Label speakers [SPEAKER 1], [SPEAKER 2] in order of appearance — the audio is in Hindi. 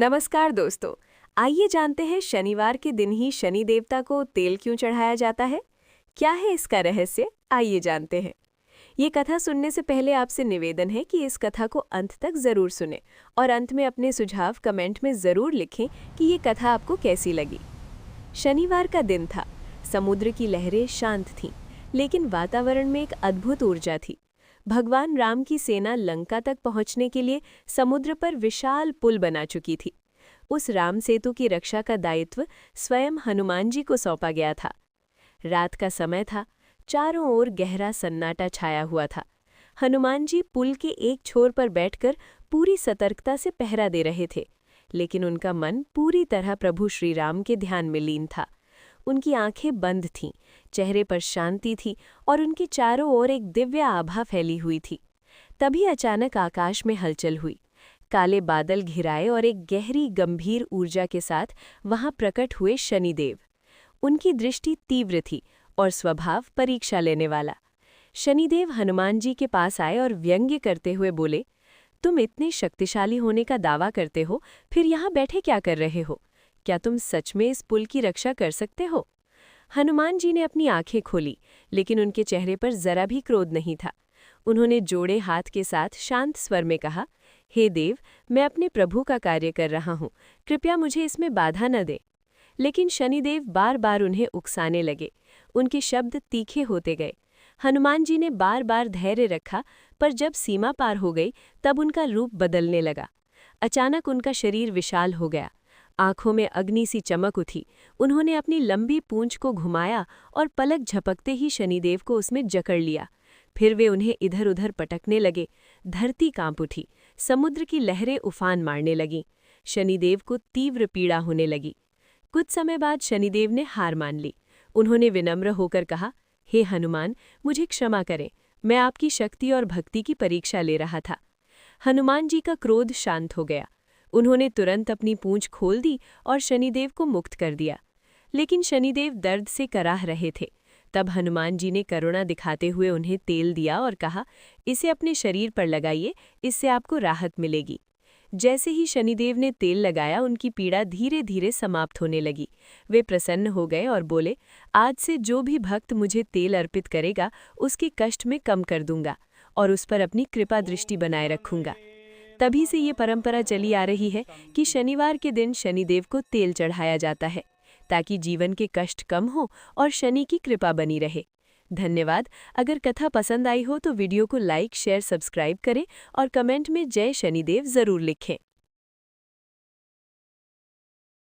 [SPEAKER 1] नमस्कार दोस्तों। आइए जानते हैं शनिवार के दिन ही शनि देवता को तेल क्यों चढ़ाया जाता है। क्या है इसका रहस्य, आइए जानते हैं। ये कथा सुनने से पहले आपसे निवेदन है कि इस कथा को अंत तक जरूर सुनें और अंत में अपने सुझाव कमेंट में जरूर लिखें कि ये कथा आपको कैसी लगी। शनिवार का दिन था। समुद्र की लहरें शांत थीं, लेकिन वातावरण में एक अद्भुत ऊर्जा थी। भगवान राम की सेना लंका तक पहुंचने के लिए समुद्र पर विशाल पुल बना चुकी थी। उस राम सेतु की रक्षा का दायित्व स्वयं हनुमान जी को सौंपा गया था। रात का समय था, चारों ओर गहरा सन्नाटा छाया हुआ था। हनुमान जी पुल के एक छोर पर बैठकर पूरी सतर्कता से पहरा दे रहे थे, लेकिन उनका मन पूरी तरह प्रभु श्री राम के ध्यान में लीन था। उनकी आंखें बंद थीं, चेहरे पर शांति थी और उनके चारों ओर एक दिव्य आभा फैली हुई थी। तभी अचानक आकाश में हलचल हुई। काले बादल घिराए और एक गहरी गंभीर ऊर्जा के साथ वहां प्रकट हुए शनिदेव। उनकी दृष्टि तीव्र थी और स्वभाव परीक्षा लेने वाला। शनिदेव हनुमान जी के पास आए और व्यंग्य करते हुए बोले, तुम इतने शक्तिशाली होने का दावा करते हो, फिर यहाँ बैठे क्या कर रहे हो? क्या तुम सच में इस पुल की रक्षा कर सकते हो? हनुमान जी ने अपनी आंखें खोली, लेकिन उनके चेहरे पर जरा भी क्रोध नहीं था। उन्होंने जोड़े हाथ के साथ शांत स्वर में कहा, हे देव, मैं अपने प्रभु का कार्य कर रहा हूँ, कृपया मुझे इसमें बाधा न दे। लेकिन शनिदेव बार बार उन्हें उकसाने लगे। उनके शब्द तीखे होते गए। हनुमान जी ने बार बार धैर्य रखा, पर जब सीमा पार हो गई तब उनका रूप बदलने लगा। अचानक उनका शरीर विशाल हो गया। आंखों में अग्नि सी चमक उठी। उन्होंने अपनी लंबी पूंछ को घुमाया और पलक झपकते ही शनिदेव को उसमें जकड़ लिया। फिर वे उन्हें इधर उधर पटकने लगे। धरती कांप उठी, समुद्र की लहरें उफान मारने लगीं। शनिदेव को तीव्र पीड़ा होने लगी। कुछ समय बाद शनिदेव ने हार मान ली। उन्होंने विनम्र होकर कहा, हे हनुमान, मुझे क्षमा करें, मैं आपकी शक्ति और भक्ति की परीक्षा ले रहा था। हनुमान जी का क्रोध शांत हो गया। उन्होंने तुरंत अपनी पूंछ खोल दी और शनिदेव को मुक्त कर दिया। लेकिन शनिदेव दर्द से कराह रहे थे। तब हनुमान जी ने करुणा दिखाते हुए उन्हें तेल दिया और कहा, इसे अपने शरीर पर लगाइए, इससे आपको राहत मिलेगी। जैसे ही शनिदेव ने तेल लगाया, उनकी पीड़ा धीरे धीरे समाप्त होने लगी। वे प्रसन्न हो गए और बोले, आज से जो भी भक्त मुझे तेल अर्पित करेगा, उसके कष्ट में कम कर दूंगा और उस पर अपनी कृपा दृष्टि बनाए रखूंगा। तभी से ये परंपरा चली आ रही है कि शनिवार के दिन शनिदेव को तेल चढ़ाया जाता है, ताकि जीवन के कष्ट कम हो और शनि की कृपा बनी रहे। धन्यवाद। अगर कथा पसंद आई हो तो वीडियो को लाइक, शेयर, सब्सक्राइब करें और कमेंट में जय शनिदेव जरूर लिखें।